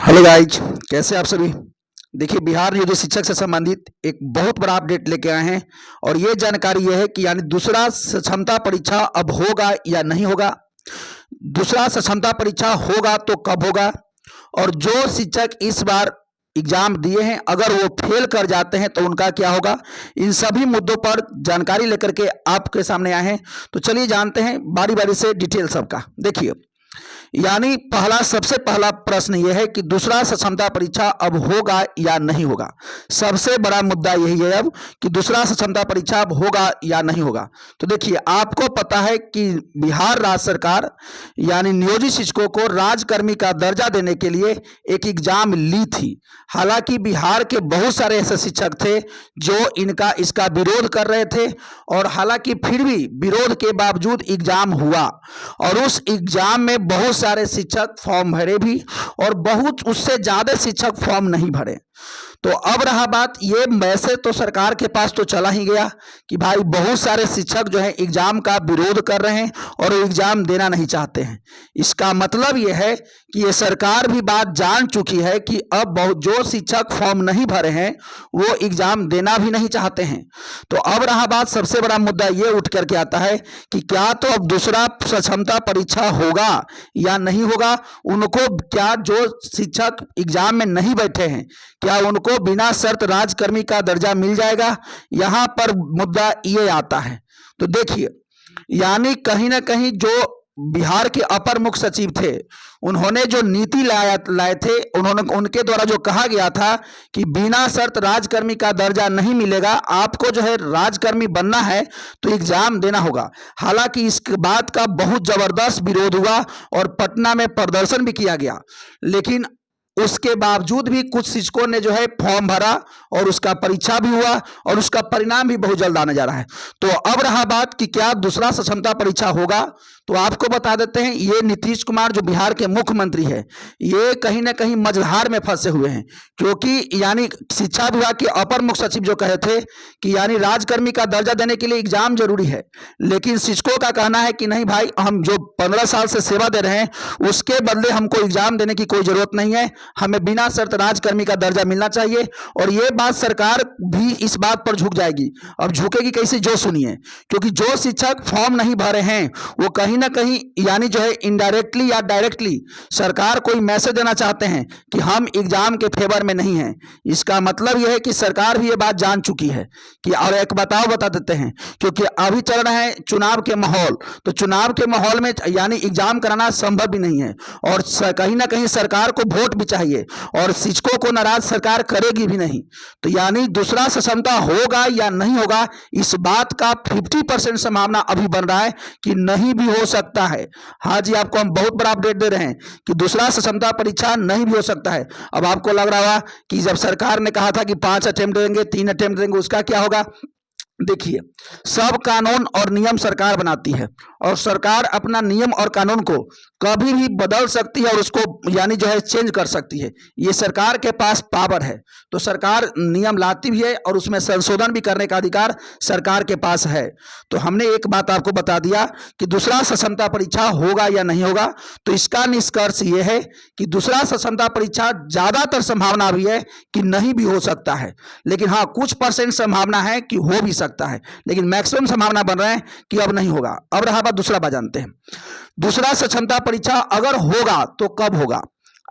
Hello guys, कैसे आप सभी। देखिए, बिहार नियोजित शिक्षक से संबंधित एक बहुत बड़ा अपडेट लेके आए हैं और ये जानकारी ये है कि यानी दूसरा क्षमता परीक्षा अब होगा या नहीं होगा। दूसरा क्षमता परीक्षा होगा तो कब होगा, और जो शिक्षक इस बार एग्जाम दिए हैं अगर वो फेल कर जाते हैं तो उनका क्या होगा। इन सभी मुद्दों पर जानकारी लेकर के आपके सामने आए हैं। तो चलिए जानते हैं बारी बारी से डिटेल सबका। देखिए, यानी सबसे पहला प्रश्न यह है कि दूसरा सक्षमता परीक्षा अब होगा या नहीं होगा। सबसे बड़ा मुद्दा यही है अब कि दूसरा सक्षमता परीक्षा अब होगा या नहीं होगा। तो देखिए, आपको पता है कि बिहार राज्य सरकार यानी नियोजित शिक्षकों को राजकर्मी का दर्जा देने के लिए एक एग्जाम ली थी। हालांकि बिहार के बहुत सारे ऐसे शिक्षक थे जो इसका विरोध कर रहे थे, और हालांकि फिर भी विरोध के बावजूद एग्जाम हुआ और उस एग्जाम में बहुत सारे शिक्षक फॉर्म भरे भी और बहुत उससे ज्यादा शिक्षक फॉर्म नहीं भरे। तो अब रहा बात, ये मैसेज तो सरकार के पास तो चला ही गया कि भाई बहुत सारे शिक्षक जो है एग्जाम का विरोध कर रहे हैं और एग्जाम देना नहीं चाहते हैं। इसका मतलब यह है कि ये सरकार भी बात जान चुकी है कि अब बहुत जो शिक्षक फॉर्म नहीं भरे हैं वो एग्जाम देना भी नहीं चाहते हैं। तो अब रहा बात, सबसे बड़ा मुद्दा ये उठ करके आता है कि क्या तो अब दूसरा क्षमता परीक्षा होगा या नहीं होगा। उनको क्या जो शिक्षक एग्जाम में नहीं बैठे हैं क्या उनको बिना शर्त राजकर्मी का दर्जा मिल जाएगा। यहां पर मुद्दा ये आता है। तो देखिए, यानी कहीं ना कहीं जो बिहार के अपर मुख्य सचिव थे उन्होंने जो नीति लाए थे, उनके द्वारा जो कहा गया था कि बिना शर्त राजकर्मी का दर्जा नहीं मिलेगा, आपको जो है राजकर्मी बनना है तो एग्जाम देना होगा। हालांकि इस बात का बहुत जबरदस्त विरोध हुआ और पटना में प्रदर्शन भी किया गया, लेकिन उसके बावजूद भी कुछ शिक्षकों ने जो है फॉर्म भरा और उसका परीक्षा भी हुआ और उसका परिणाम भी बहुत जल्द आने जा रहा है। तो अब रहा बात कि क्या दूसरा क्षमता परीक्षा होगा। तो आपको बता देते हैं, ये नीतीश कुमार जो बिहार के मुख्यमंत्री है ये कहीं ना कहीं मझधार में फंसे हुए हैं, क्योंकि यानी शिक्षा विभाग के अपर मुख्य सचिव जो कहे थे कि यानी राजकर्मी का दर्जा देने के लिए एग्जाम जरूरी है, लेकिन शिक्षकों का कहना है कि नहीं भाई, हम जो 15 साल से सेवा दे रहे हैं उसके बदले हमको एग्जाम देने की कोई जरूरत नहीं है, हमें बिना शर्त राजकर्मी का दर्जा मिलना चाहिए। और ये बात सरकार भी इस बात पर झुक जाएगी। अब झुकेगी कैसे, जो सुनिए, क्योंकि जो शिक्षक फॉर्म नहीं भरे हैं वो कहीं ना कहीं यानी जो है इनडायरेक्टली या डायरेक्टली सरकार को मैसेज देना चाहते हैं कि हम एग्जाम के फेवर में नहीं हैं। इसका मतलब यह है कि सरकार भी ये बात जान चुकी है कि, और एक बता देते हैं, क्योंकि अभी चल रहे हैं चुनाव के माहौल, तो चुनाव के माहौल में यानी एग्जाम कराना संभव भी नहीं है और कहीं ना कहीं सरकार को वोट भी चाहिए और शिक्षकों को नाराज सरकार करेगी भी नहीं। तो यानी दूसरा सक्षमता होगा या नहीं होगा, इस बात का 50% संभावना अभी बन रहा है कि नहीं भी हो सकता है। हाँ जी, आपको हम बहुत बड़ा अपडेट दे रहे हैं कि दूसरा सक्षमता परीक्षा नहीं भी हो सकता है। अब आपको लग रहा होगा कि जब सरकार ने कहा था कि 5 अटेम्प्ट देंगे, 3 अटेम्प्ट देंगे, उसका क्या होगा। देखिए, सब कानून और नियम सरकार बनाती है और सरकार अपना नियम और कानून को कभी भी बदल सकती है और उसको यानी जो है चेंज कर सकती है। ये सरकार के पास पावर है। तो सरकार नियम लाती भी है और उसमें संशोधन भी करने का अधिकार सरकार के पास है। तो हमने एक बात आपको बता दिया कि दूसरा सक्षमता परीक्षा होगा या नहीं होगा। तो इसका निष्कर्ष ये है कि दूसरा सक्षमता परीक्षा ज्यादातर संभावना भी है कि नहीं भी हो सकता है, लेकिन हाँ कुछ % संभावना है कि हो भी सकता है, लेकिन मैक्सिमम संभावना बन रहा है कि अब नहीं होगा। अब रहा बात दूसरा बात, जानते हैं दूसरा सक्षमता परीक्षा अगर होगा तो कब होगा।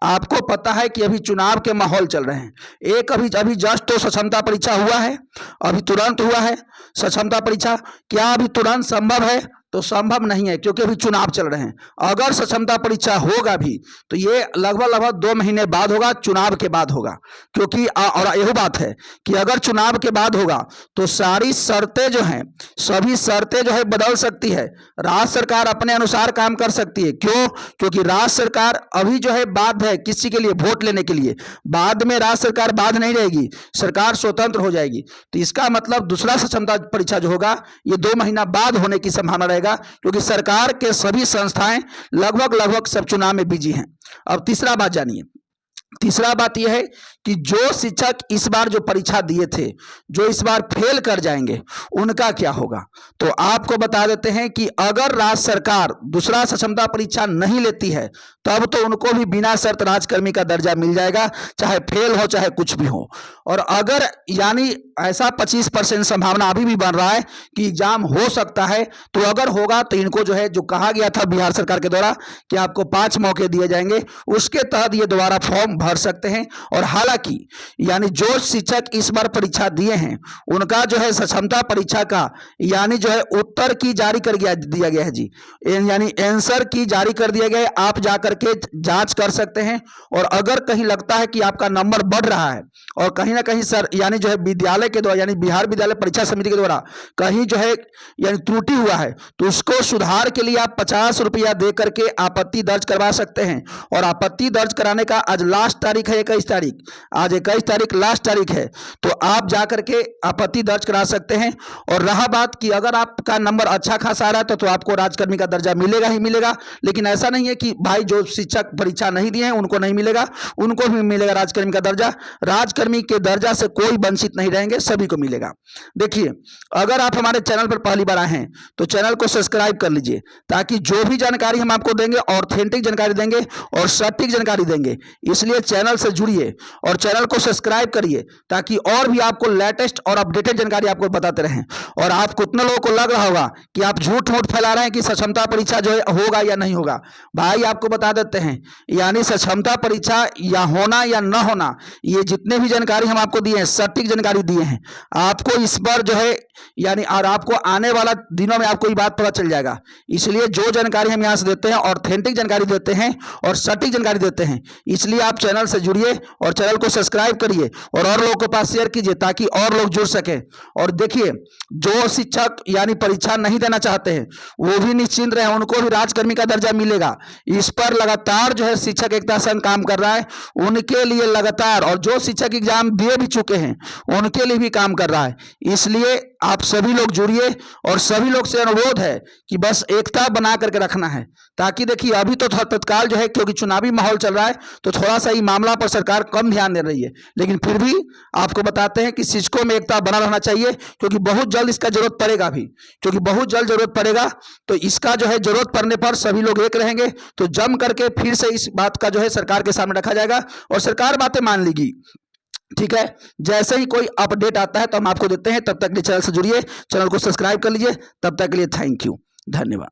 आपको पता है कि अभी चुनाव के माहौल चल रहे हैं। एक अभी जस्ट तो सक्षमता परीक्षा हुआ है, अभी तुरंत हुआ है सक्षमता परीक्षा। क्या अभी तुरंत संभव है? तो संभव नहीं है, क्योंकि अभी चुनाव चल रहे हैं। अगर सक्षमता परीक्षा होगा भी तो ये लगभग 2 महीने बाद होगा, चुनाव के बाद होगा। क्योंकि और यही बात है कि अगर चुनाव के बाद होगा तो सारी शर्तें जो हैं, सभी शर्तें जो है बदल सकती है। राज्य सरकार अपने अनुसार काम कर सकती है। क्यों? क्योंकि राज्य सरकार अभी जो है बाध्य है किसी के लिए वोट लेने के लिए। बाद में राज्य सरकार बाध्य नहीं रहेगी, सरकार स्वतंत्र हो जाएगी। तो इसका मतलब दूसरा सक्षमता परीक्षा जो होगा ये 2 महीना बाद होने की संभावना रहेगा, क्योंकि सरकार के सभी संस्थाएं लगभग सब चुनाव में बिजी हैं। अब तीसरा बात जानिए। तीसरा बात यह है कि जो शिक्षक इस बार जो परीक्षा दिए थे, जो इस बार फेल कर जाएंगे, उनका क्या होगा। तो आपको बता देते हैं कि अगर राज्य सरकार दूसरा सक्षमता परीक्षा नहीं लेती है तब तो उनको भी बिना शर्त राजकर्मी का दर्जा मिल जाएगा, चाहे फेल हो चाहे कुछ भी हो। और अगर यानी ऐसा 25% संभावना अभी भी बन रहा है कि एग्जाम हो सकता है, तो अगर होगा तो इनको जो है, जो कहा गया था बिहार सरकार के द्वारा कि आपको 5 मौके दिए जाएंगे, उसके तहत ये दोबारा फॉर्म भर सकते हैं। और हालांकि यानी जो शिक्षक इस बार परीक्षा दिए हैं उनका जो है सक्षमता परीक्षा का यानी जो है उत्तर की जारी कर दिया गया है जी, यानी आंसर की जारी कर दिया गया है। आप जाकर के जांच कर सकते हैं। और अगर कहीं लगता है कि आपका नंबर बढ़ रहा है और कहीं ना कहीं सर यानी जो है विद्यालय के द्वारा यानी बिहार विद्यालय परीक्षा समिति के द्वारा कहीं जो है यानी त्रुटि हुआ है, तो उसको सुधार के लिए आप 50 रुपया दे करके आपत्ति दर्ज करवा सकते हैं। और आपत्ति दर्ज कराने का आज लास्ट तारीख है 21 तारीख, आज 21 तारीख लास्ट तारीख है, तो आप जाकर के आपत्ति दर्ज करा सकते हैं। और रहा बात कि अगर आपका नंबर अच्छा खासा आ रहा है तो आपको राजकर्मी का दर्जा मिलेगा ही मिलेगा। लेकिन ऐसा नहीं है कि भाई जो शिक्षक परीक्षा नहीं दिए हैं उनको नहीं मिलेगा, उनको भी मिलेगा राजकर्मी का दर्जा। राजकर्मी के दर्जा से कोई वंचित नहीं रहेंगे, सभी को मिलेगा। देखिए, अगर आप हमारे चैनल पर पहली बार आए हैं तो चैनल को सब्सक्राइब कर लीजिए, ताकि जो भी जानकारी हम आपको देंगे ऑथेंटिक जानकारी देंगे और सटीक जानकारी देंगे। इसलिए चैनल से जुड़िए और चैनल को सब्सक्राइब करिए, ताकि और भी आपको लेटेस्ट और अपडेटेड जानकारी आपको बताते रहें। और आप कितने लोगों को लग रहा होगा कि आप झूठ मूठ फैला रहे हैं कि सक्षमता परीक्षा जो है होगा या नहीं होगा। भाई आपको बता देते हैं, यानी सक्षमता परीक्षा या होना या न होना, ये जितने भी जानकारी हम आपको दिए हैं सटीक जानकारी दिए हैं। आपको इस बार जो है यानी और आपको आने वाला दिनों में आपको ये बात पता चल जाएगा। इसलिए जो जानकारी हम यहाँ से देते हैं ऑथेंटिक जानकारी देते हैं और सटीक जानकारी देते हैं। इसलिए आप चैनल से जुड़िए और चैनल को सब्सक्राइब करिए और लोगों के पास शेयर कीजिए, ताकि और लोग जुड़ सके। और देखिए, जो शिक्षक यानी परीक्षा नहीं देना चाहते हैं वो भी निश्चिंत रहे, उनको भी राजकर्मी का दर्जा मिलेगा। इस पर लगातार जो है शिक्षक एकता संघ काम कर रहा है, उनके लिए लगातार, और जो शिक्षक एग्जाम दे भी चुके हैं उनके लिए भी काम कर रहा है। इसलिए आप सभी लोग जुड़िए और सभी लोग से अनुरोध है कि बस एकता बना करके रखना है। ताकि देखिए, अभी तो तत्काल जो है क्योंकि चुनावी माहौल चल रहा है तो थोड़ा सा ये मामला पर सरकार कम ध्यान दे रही है, लेकिन फिर भी आपको बताते हैं कि शिक्षकों में एकता बना रहना चाहिए, क्योंकि बहुत जल्द इसका जरूरत पड़ेगा भी, क्योंकि बहुत जल्द जरूरत पड़ेगा। तो इसका जो है जरूरत पड़ने पर सभी लोग एक रहेंगे तो जम करके फिर से इस बात का जो है सरकार के सामने रखा जाएगा और सरकार बातें मान लेगी। ठीक है, जैसे ही कोई अपडेट आता है तो हम आपको देते हैं। तब तक के लिए चैनल से जुड़िए, चैनल को सब्सक्राइब कर लीजिए। तब तक के लिए थैंक यू, धन्यवाद।